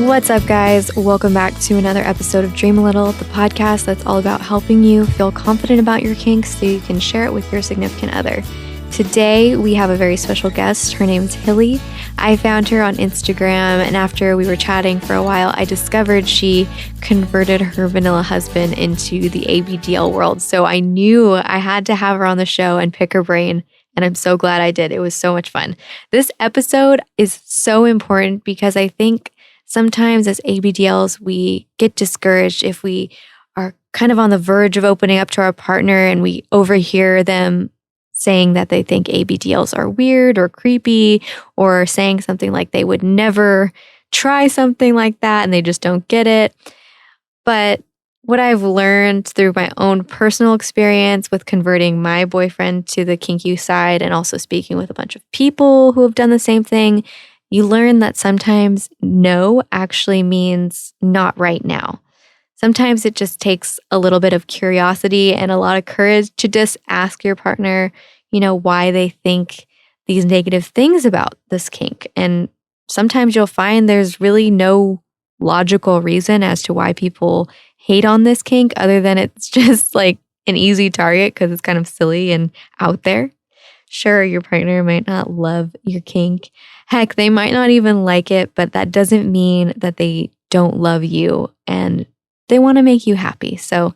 What's up, guys? Welcome back to another episode of Dream a Little, the podcast that's all about helping you feel confident about your kinks so you can share it with your significant other. Today, we have a very special guest. Her name's Hilly. I found her on Instagram, and after we were chatting for a while, I discovered she converted her vanilla husband into the ABDL world. So I knew I had to have her on the show and pick her brain, and I'm so glad I did. It was so much fun. This episode is so important because I think sometimes as ABDLs, we get discouraged if we are kind of on the verge of opening up to our partner and we overhear them saying that they think ABDLs are weird or creepy, or saying something like they would never try something like that and they just don't get it. But what I've learned through my own personal experience with converting my boyfriend to the kinky side and also speaking with a bunch of people who have done the same thing, you learn that sometimes no actually means not right now. Sometimes it just takes a little bit of curiosity and a lot of courage to just ask your partner, why they think these negative things about this kink. And sometimes you'll find there's really no logical reason as to why people hate on this kink other than it's just like an easy target because it's kind of silly and out there. Sure, your partner might not love your kink. Heck, they might not even like it, but that doesn't mean that they don't love you and they want to make you happy. So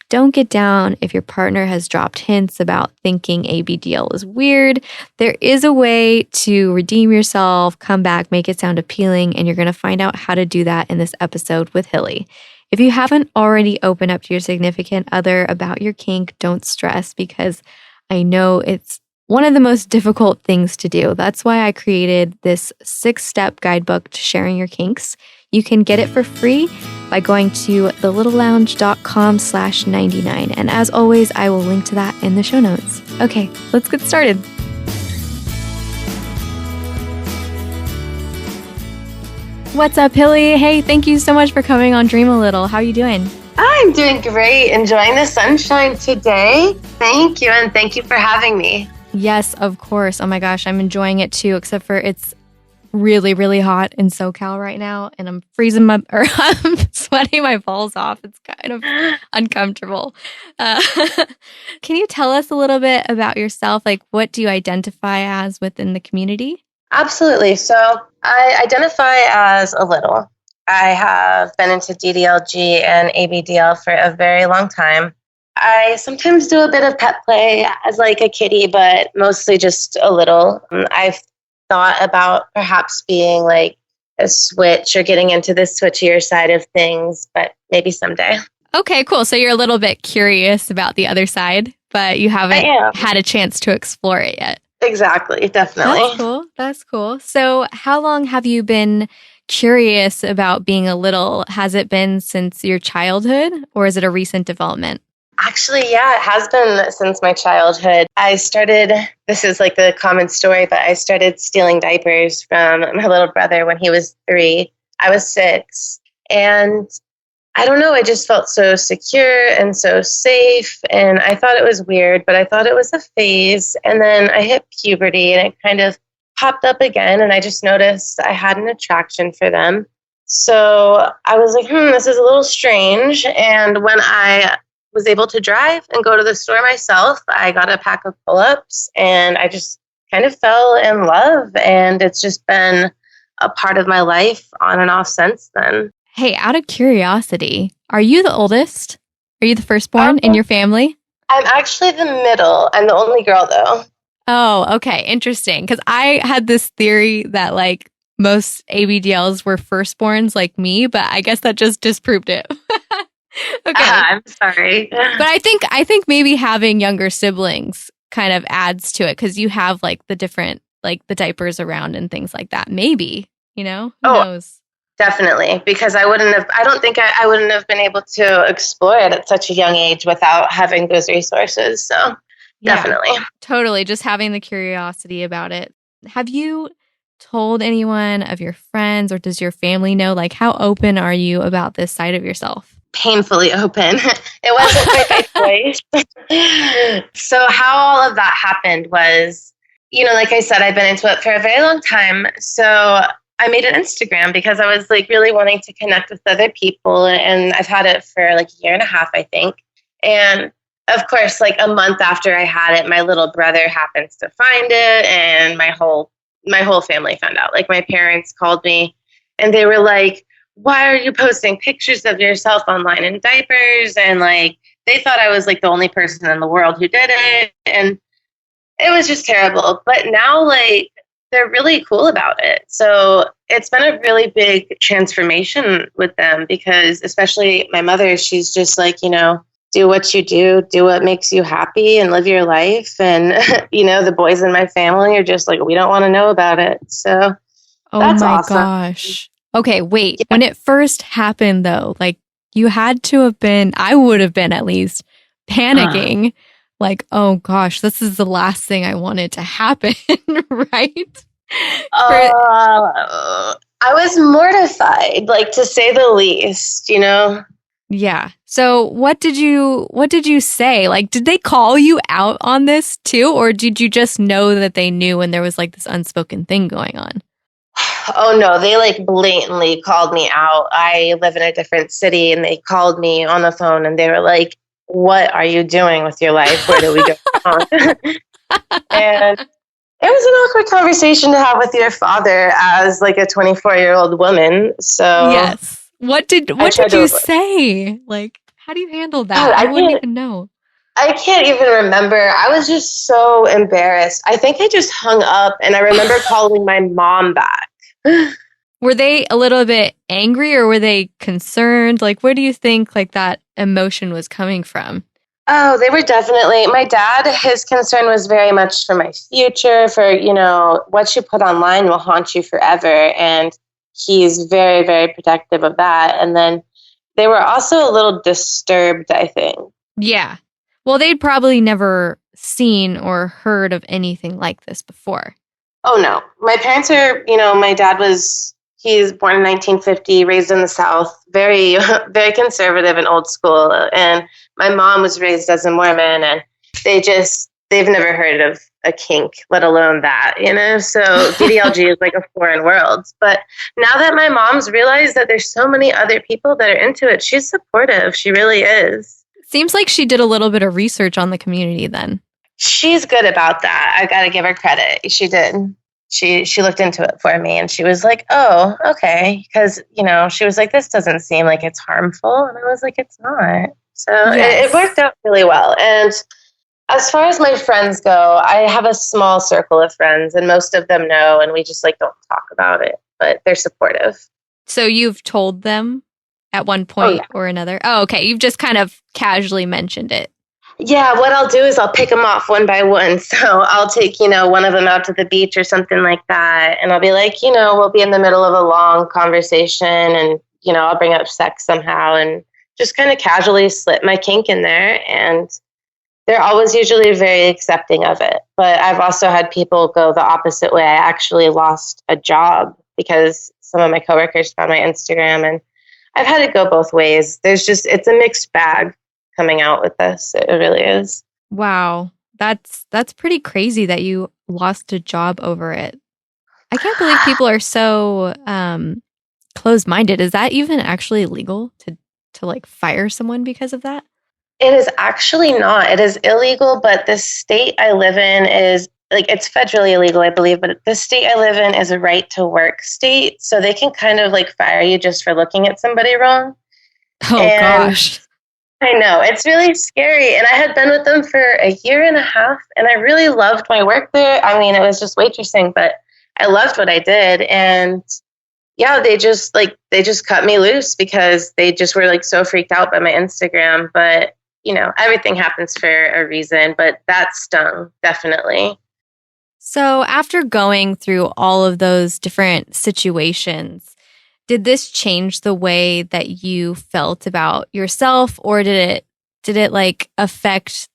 don't get down if your partner has dropped hints about thinking ABDL is weird. There is a way to redeem yourself, come back, make it sound appealing, and you're going to find out how to do that in this episode with Hilly. If you haven't already opened up to your significant other about your kink, don't stress because I know it's one of the most difficult things to do. That's why I created this 6-step guidebook to sharing your kinks. You can get it for free by going to thelittlelounge.com/99. And as always, I will link to that in the show notes. Okay, let's get started. What's up, Hilly? Hey, thank you so much for coming on Dream a Little. How are you doing? I'm doing great. Enjoying the sunshine today. Thank you. And thank you for having me. Yes, of course. Oh my gosh, I'm enjoying it too, except for it's really, really hot in SoCal right now, and I'm I'm sweating my balls off. It's kind of uncomfortable. Can you tell us a little bit about yourself? Like, what do you identify as within the community? Absolutely. So I identify as a little. I have been into DDLG and ABDL for a very long time. I sometimes do a bit of pet play as like a kitty, but mostly just a little. I've thought about perhaps being like a switch or getting into the switchier side of things, but maybe someday. Okay, cool. So you're a little bit curious about the other side, but you haven't had a chance to explore it yet. Exactly, definitely. That's cool. So how long have you been curious about being a little? Has it been since your childhood, or is it a recent development? Actually, yeah, it has been since my childhood. This is like the common story, but I started stealing diapers from my little brother when he was 3. I was 6. And I don't know, I just felt so secure and so safe. And I thought it was weird, but I thought it was a phase. And then I hit puberty and it kind of popped up again. And I just noticed I had an attraction for them. So I was like, this is a little strange. And when I was able to drive and go to the store myself, I got a pack of pull-ups and I just kind of fell in love, and it's just been a part of my life on and off since then. Hey, out of curiosity, are you the oldest? Are you the firstborn in your family? I'm actually the middle. I'm the only girl though. Oh, okay. Interesting. Because I had this theory that like most ABDLs were firstborns like me, but I guess that just disproved it. Okay. I'm sorry. But I think maybe having younger siblings kind of adds to it because you have like the different, like the diapers around and things like that. Maybe, who knows? Definitely. Because I don't think I wouldn't have been able to explore it at such a young age without having those resources. So definitely. Yeah, totally. Just having the curiosity about it. Have you told anyone of your friends, or does your family know? Like, how open are you about this side of yourself? Painfully open. It wasn't quite my choice. So how all of that happened was, like I said, I've been into it for a very long time. So I made an Instagram because I was like really wanting to connect with other people. And I've had it for like a year and a half, I think. And of course, like a month after I had it, my little brother happens to find it, and my whole family found out. Like my parents called me and they were like, why are you posting pictures of yourself online in diapers? And like they thought I was like the only person in the world who did it. And it was just terrible. But now, like, they're really cool about it. So it's been a really big transformation with them because, especially my mother, she's just like, do what you do what makes you happy and live your life. And, the boys in my family are just like, we don't want to know about it. So that's awesome. Gosh. Okay, wait. Yeah. When it first happened, though, like, you had to have been, I would have been at least, panicking. Like, oh gosh, this is the last thing I wanted to happen, right? I was mortified, like, to say the least, Yeah. So what did you say? Like, did they call you out on this too? Or did you just know that they knew and there was like this unspoken thing going on? Oh no, they like blatantly called me out. I live in a different city and they called me on the phone and they were like, what are you doing with your life? Where do we go wrong? And it was an awkward conversation to have with your father as like a 24-year-old woman. So yes. What did you say? Like, how do you handle that? God, I wouldn't even know. I can't even remember. I was just so embarrassed. I think I just hung up and I remember calling my mom back. Were they a little bit angry or were they concerned? Like, where do you think like that emotion was coming from? Oh, they were definitely, my dad, his concern was very much for my future, for, what you put online will haunt you forever. And he's very, very protective of that. And then they were also a little disturbed, I think. Yeah. Well, they'd probably never seen or heard of anything like this before. Oh, no. My parents are, my dad he's born in 1950, raised in the South, very, very conservative and old school. And my mom was raised as a Mormon, and they've never heard of a kink, let alone that, So DDLG is like a foreign world. But now that my mom's realized that there's so many other people that are into it, she's supportive. She really is. Seems like she did a little bit of research on the community then. She's good about that. I got to give her credit. She did. She looked into it for me and she was like, oh, okay. Because, she was like, this doesn't seem like it's harmful. And I was like, it's not. So yes. It worked out really well. And as far as my friends go, I have a small circle of friends and most of them know. And we just like don't talk about it, but they're supportive. So you've told them at one point or another? Oh, okay. You've just kind of casually mentioned it. Yeah, what I'll do is I'll pick them off one by one. So I'll take, one of them out to the beach or something like that. And I'll be like, we'll be in the middle of a long conversation and, I'll bring up sex somehow and just kind of casually slip my kink in there. And they're always usually very accepting of it. But I've also had people go the opposite way. I actually lost a job because some of my coworkers found my Instagram, and I've had it go both ways. It's a mixed bag coming out with this. It really is. Wow. That's pretty crazy that you lost a job over it. I can't believe people are so closed-minded. Is that even actually legal to like fire someone because of that? It is actually not. It is illegal, but the state I live in is like, it's federally illegal, I believe, but the state I live in is a right to work state. So they can kind of like fire you just for looking at somebody wrong. Oh, gosh. I know. It's really scary. And I had been with them for a year and a half, and I really loved my work there. I mean, it was just waitressing, but I loved what I did. And yeah, they just cut me loose because they just were like so freaked out by my Instagram. But, everything happens for a reason, but that stung, definitely. So after going through all of those different situations, did this change the way that you felt about yourself, or did it like affect,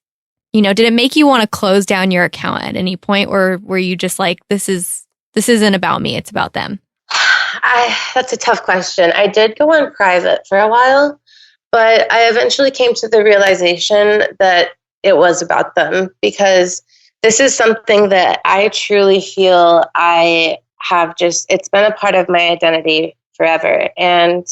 did it make you want to close down your account at any point, or were you just like, this isn't about me, it's about them? That's a tough question. I did go on private for a while, but I eventually came to the realization that it was about them, because this is something that I truly feel I it's been a part of my identity forever. And,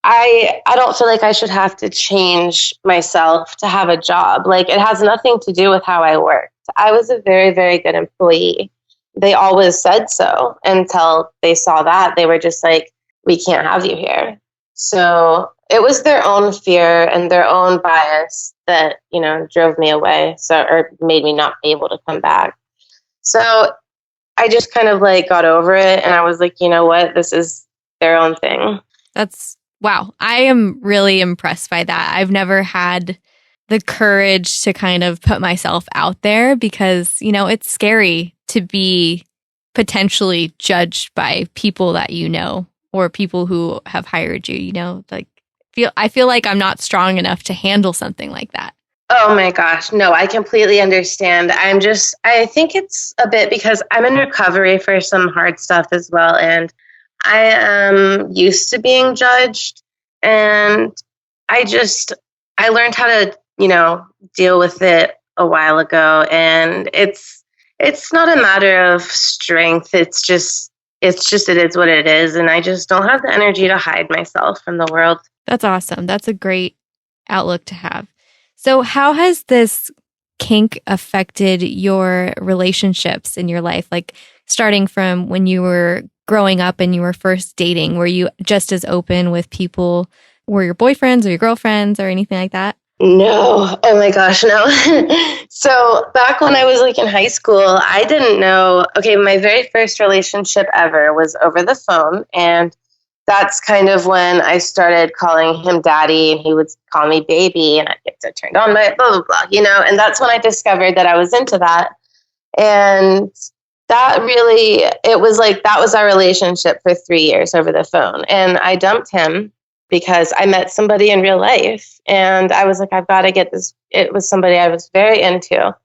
I don't feel like I should have to change myself to have a job. Like, it has nothing to do with how I worked. I was a very, very good employee. They always said so until they saw that. They were just like, we can't have you here. So it was their own fear and their own bias that, drove me away. Or made me not be able to come back. So I just kind of like got over it. And I was like, you know what? This is their own thing. Wow. I am really impressed by that. I've never had the courage to kind of put myself out there because, it's scary to be potentially judged by people that or people who have hired you, I feel like I'm not strong enough to handle something like that. Oh my gosh. No, I completely understand. I think it's a bit because I'm in recovery for some hard stuff as well. And I am used to being judged, and I learned how to, deal with it a while ago. And it's not a matter of strength. It is what it is. And I just don't have the energy to hide myself from the world. That's awesome. That's a great outlook to have. So how has this kink affected your relationships in your life? Like starting from when you were growing up and you were first dating, were you just as open with people? Were your boyfriends or your girlfriends or anything like that? No. Oh my gosh, no. So back when I was like in high school, I didn't know. Okay, my very first relationship ever was over the phone. And that's kind of when I started calling him daddy, and he would call me baby, and I'd get to turn on my blah, blah, blah, and that's when I discovered that I was into that. And that was our relationship for 3 years over the phone. And I dumped him because I met somebody in real life, and I was like, I've got to get this. It was somebody I was very into.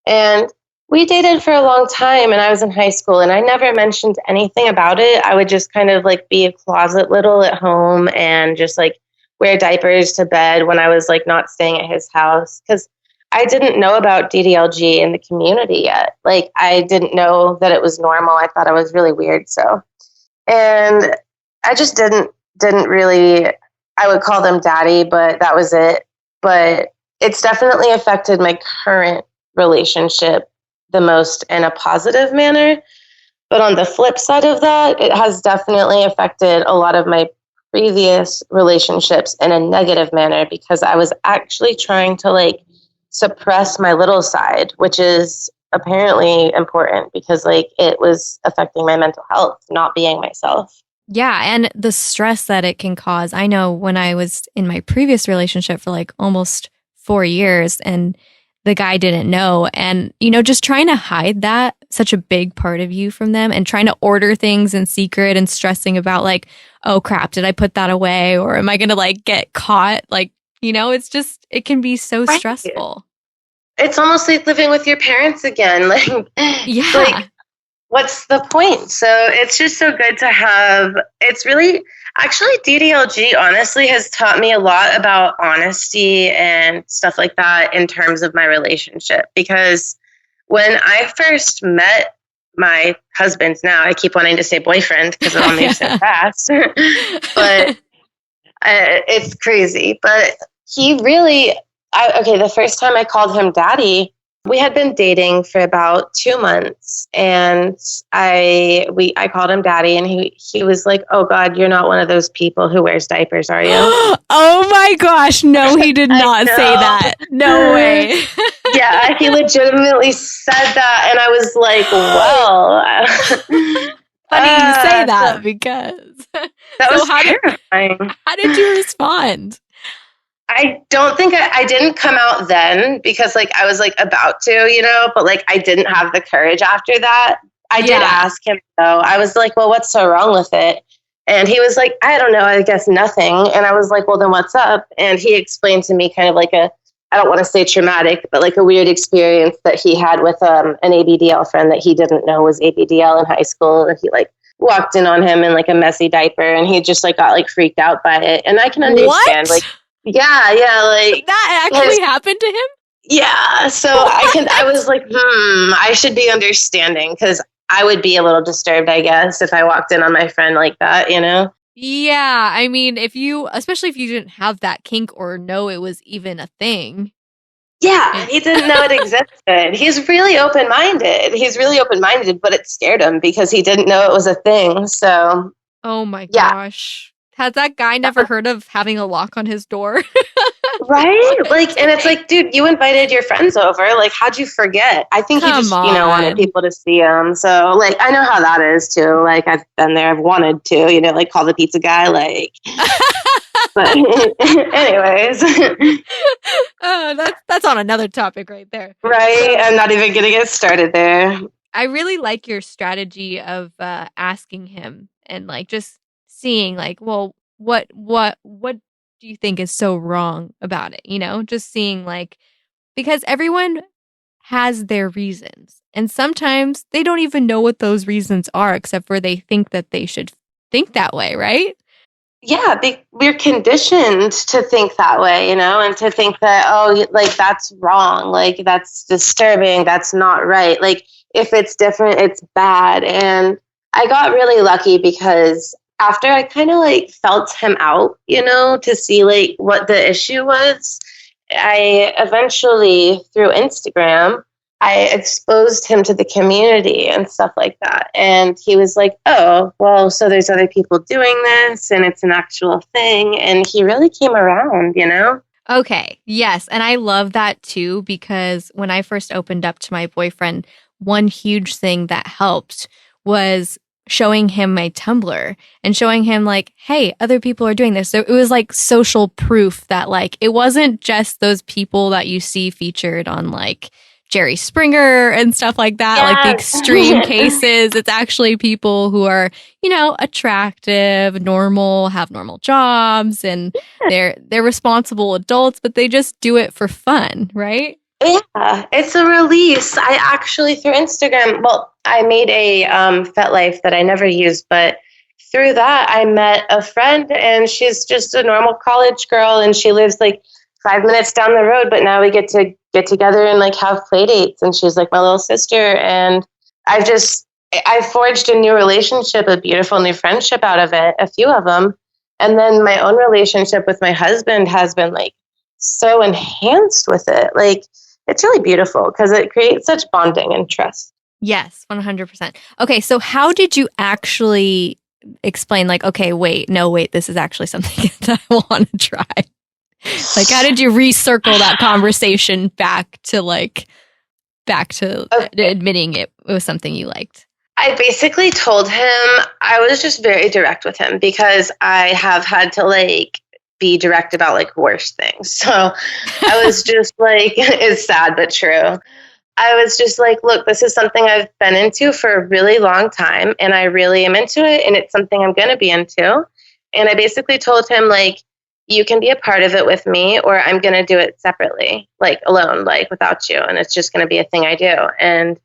And we dated for a long time, and I was in high school, and I never mentioned anything about it. I would just kind of like be a closet little at home and just like wear diapers to bed when I was like not staying at his house, because I didn't know about DDLG in the community yet. Like, I didn't know that it was normal. I thought it was really weird. So, and I just didn't really, I would call them daddy, but that was it. But it's definitely affected my current relationship the most in a positive manner. But on the flip side of that, it has definitely affected a lot of my previous relationships in a negative manner, because I was actually trying to like suppress my little side, which is apparently important because like it was affecting my mental health, not being myself. Yeah, and the stress that it can cause. I know when I was in my previous relationship for like almost 4 years, and the guy didn't know, and just trying to hide that, such a big part of you from them, and trying to order things in secret and stressing about like, oh crap, did I put that away, or am I gonna like get caught? Like, it's just, it can be so stressful. It's almost like living with your parents again. Like, yeah. Like, what's the point? So it's just so good to have. It's really, actually, DDLG honestly has taught me a lot about honesty and stuff like that in terms of my relationship. Because when I first met my husband, now I keep wanting to say boyfriend because it all moves so fast, but it's crazy. But he really, the first time I called him daddy, we had been dating for about 2 months, and I called him daddy, and he was like, "Oh God, you're not one of those people who wears diapers, are you?" Oh my gosh, no, he did not say that. No way. Yeah, he legitimately said that, and I was like, "Well." Funny you say that, because that was terrifying. How did you respond? I don't think I didn't come out then, because like I was like about to, but like I didn't have the courage after that. I did ask him though. I was like, well, what's so wrong with it? And he was like, I don't know, I guess nothing. And I was like, well, then what's up? And he explained to me kind of like I don't want to say traumatic, but like a weird experience that he had with an ABDL friend that he didn't know was ABDL in high school. And he like walked in on him in like a messy diaper, and he just like got like freaked out by it. And I can understand. Like, yeah, like that actually happened to him. Yeah, so I was like, I should be understanding, because I would be a little disturbed, I guess, if I walked in on my friend like that, you know? Yeah, I mean, especially if you didn't have that kink or know it was even a thing. Yeah, he didn't know it existed. He's really open-minded. But it scared him because he didn't know it was a thing. So, Oh my yeah. gosh. Has that guy never heard of having a lock on his door? Right? Like, and it's like, dude, you invited your friends over. Like, how'd you forget? I think he Come just, wanted on. people to see him. So, like, I know how that is too. Like, I've been there. I've wanted to, like, call the pizza guy. Like, but anyways, that's on another topic right there. right? I'm not even gonna get started there. I really like your strategy of asking him and like just seeing like, well, what do you think is so wrong about it? Just seeing like, because everyone has their reasons, and sometimes they don't even know what those reasons are, except for they think that they should think that way, right? Yeah, we're conditioned to think that way, and to think that, oh, like that's wrong, like that's disturbing, that's not right. Like if it's different, it's bad. And I got really lucky because after I kind of like felt him out, to see like what the issue was, I eventually, through Instagram, I exposed him to the community and stuff like that. And he was like, oh, well, so there's other people doing this and it's an actual thing. And he really came around, Okay, yes. And I love that too, because when I first opened up to my boyfriend, one huge thing that helped was showing him my Tumblr and showing him like, hey, other people are doing this. So it was like social proof that like, it wasn't just those people that you see featured on like Jerry Springer and stuff like that, like the extreme cases. It's actually people who are, attractive, normal, have normal jobs, and they're responsible adults, but they just do it for fun, right? Yeah, it's a release. I actually, through Instagram, well, I made a FetLife that I never used, but through that, I met a friend, and she's just a normal college girl, and she lives like 5 minutes down the road, but now we get to get together and like have play dates, and she's like my little sister, and I forged a new relationship, a beautiful new friendship out of it, a few of them. And then my own relationship with my husband has been like so enhanced with it. Like, it's really beautiful because it creates such bonding and trust. Yes, 100%. Okay, so how did you actually explain, like, okay, wait, this is actually something that I want to try? Like, how did you recircle that conversation back to admitting it was something you liked? I basically told him, I was just very direct with him because I have had to like be direct about like worse things. So I was just like, it's sad but true. I was just like, look, this is something I've been into for a really long time and I really am into it and it's something I'm going to be into. And I basically told him like, you can be a part of it with me or I'm going to do it separately, like alone, like without you. And it's just going to be a thing I do. And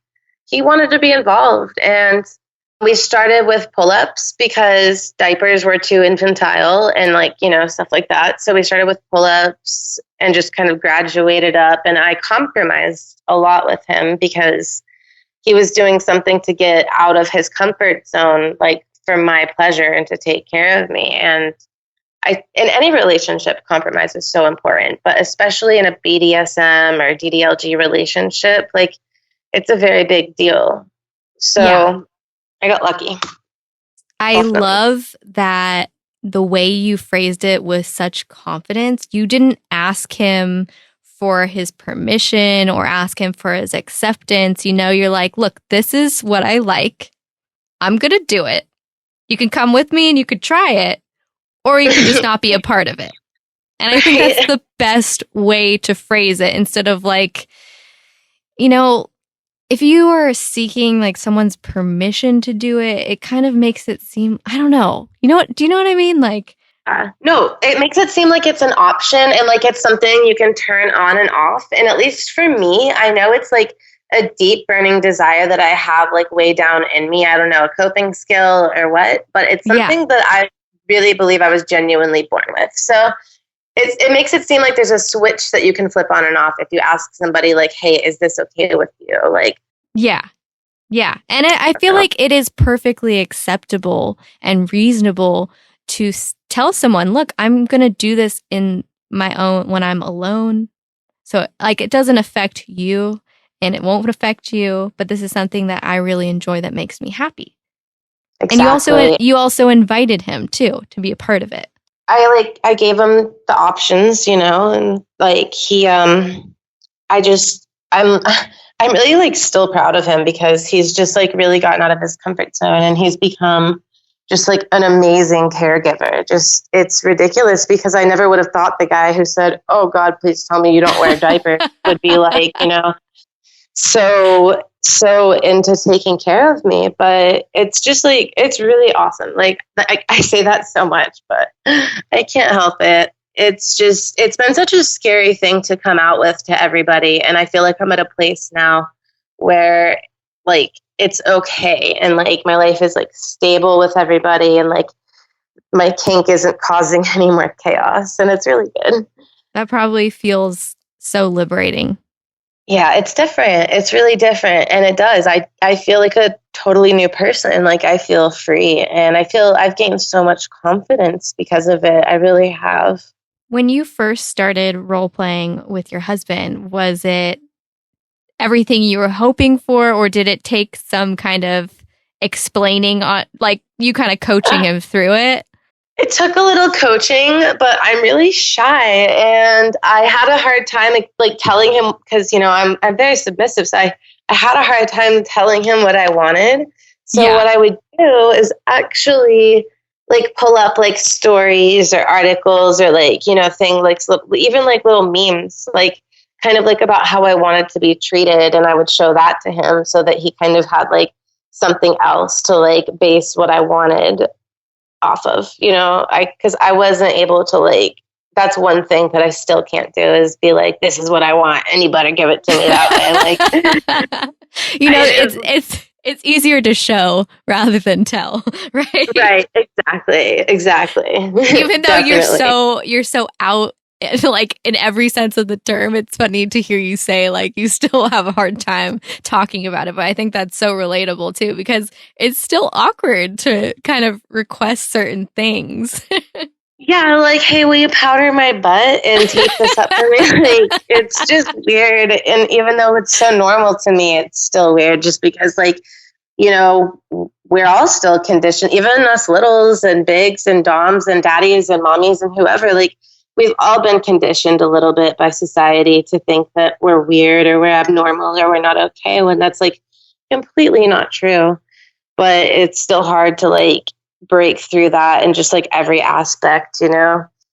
he wanted to be involved. And we started with pull-ups because diapers were too infantile and like, stuff like that. So we started with pull-ups and just kind of graduated up. And I compromised a lot with him because he was doing something to get out of his comfort zone, like for my pleasure and to take care of me. And in any relationship, compromise is so important, but especially in a BDSM or DDLG relationship, like it's a very big deal. So yeah. I got lucky. I love that the way you phrased it with such confidence. You didn't ask him for his permission or ask him for his acceptance. You're like, look, this is what I like. I'm going to do it. You can come with me and you could try it, or you can just not be a part of it. And I think that's the best way to phrase it instead of like, if you are seeking like someone's permission to do it, it kind of makes it seem, I don't know. Do you know what I mean? Like, no, it makes it seem like it's an option and like it's something you can turn on and off. And at least for me, I know it's like a deep burning desire that I have like way down in me. I don't know, a coping skill or what, but it's something that I really believe I was genuinely born with. So it makes it seem like there's a switch that you can flip on and off if you ask somebody like, hey, is this okay with you? Like, yeah, Yeah. And I feel like it is perfectly acceptable and reasonable to tell someone, look, I'm going to do this in my own when I'm alone. So like it doesn't affect you and it won't affect you, but this is something that I really enjoy that makes me happy. Exactly. And you also invited him too to be a part of it. I gave him the options, and like I'm I'm really like still proud of him because he's just like really gotten out of his comfort zone and he's become just like an amazing caregiver. Just it's ridiculous because I never would have thought the guy who said, "Oh God, please tell me you don't wear a diaper," would be like, so into taking care of me. But it's just like it's really awesome. Like I say that so much, but I can't help it. It's been such a scary thing to come out with to everybody. And I feel like I'm at a place now where like it's okay. And like my life is like stable with everybody. And like my kink isn't causing any more chaos. And it's really good. That probably feels so liberating. Yeah, it's different. It's really different. And it does. I feel like a totally new person. Like I feel free. And I feel I've gained so much confidence because of it. I really have. When you first started role playing with your husband, was it everything you were hoping for, or did it take some kind of explaining on, like you kind of coaching him through it? It took a little coaching, but I'm really shy, and I had a hard time like telling him because I'm very submissive, so I had a hard time telling him what I wanted. So what I would do is actually like pull up like stories or articles or like, thing like even like little memes, like kind of like about how I wanted to be treated. And I would show that to him so that he kind of had like something else to like base what I wanted off of, because I wasn't able to like, that's one thing that I still can't do is be like, this is what I want and you better give it to me that way. Like, it's easier to show rather than tell, right? Right. Exactly. Even though you're so out, like in every sense of the term, it's funny to hear you say like you still have a hard time talking about it. But I think that's so relatable too, because it's still awkward to kind of request certain things. Yeah, like, hey, will you powder my butt and tape this up for me? Like, it's just weird. And even though it's so normal to me, it's still weird just because, like, we're all still conditioned, even us littles and bigs and doms and daddies and mommies and whoever, like, we've all been conditioned a little bit by society to think that we're weird or we're abnormal or we're not okay when that's, like, completely not true. But it's still hard to, like, break through that in just like every aspect,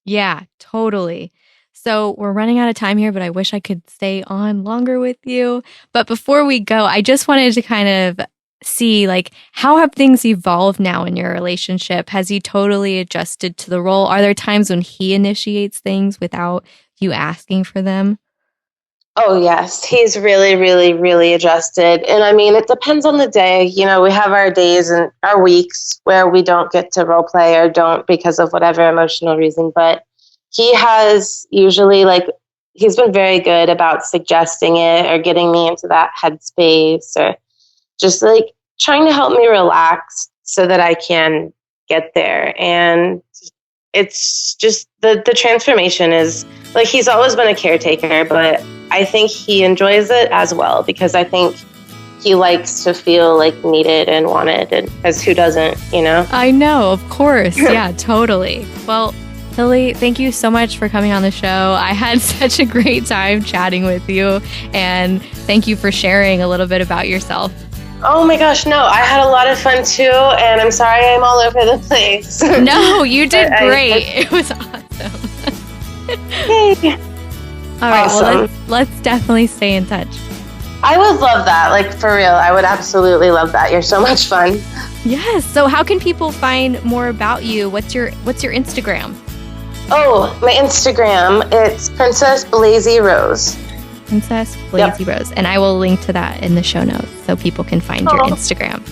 Yeah, totally. So we're running out of time here, but I wish I could stay on longer with you. But before we go, I just wanted to kind of see like how have things evolved now in your relationship? Has he totally adjusted to the role? Are there times when he initiates things without you asking for them? Oh, yes. He's really, really, really adjusted. And I mean, it depends on the day. We have our days and our weeks where we don't get to role play or don't because of whatever emotional reason. But he has usually he's been very good about suggesting it or getting me into that headspace or just like trying to help me relax so that I can get there. And it's just the transformation is like he's always been a caretaker, but I think he enjoys it as well because I think he likes to feel like needed and wanted, and because who doesn't, I know, of course. Yeah, totally. Well, Hilly, thank you so much for coming on the show. I had such a great time chatting with you, and thank you for sharing a little bit about yourself. Oh my gosh, no, I had a lot of fun too, and I'm sorry I'm all over the place. No, you did great. It was awesome. Yay. All right, awesome. Well, let's definitely stay in touch. I would love that. Like, for real, I would absolutely love that. You're so much fun. Yes. So how can people find more about you? What's your Instagram? Oh, my Instagram, it's Princess Blazy Rose. Princess Blazy Rose. And I will link to that in the show notes so people can find your Instagram.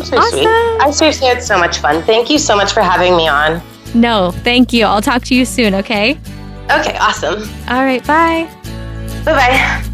So awesome. Sweet. I seriously had so much fun. Thank you so much for having me on. No, thank you. I'll talk to you soon, okay? Okay, awesome. All right, bye. Bye-bye.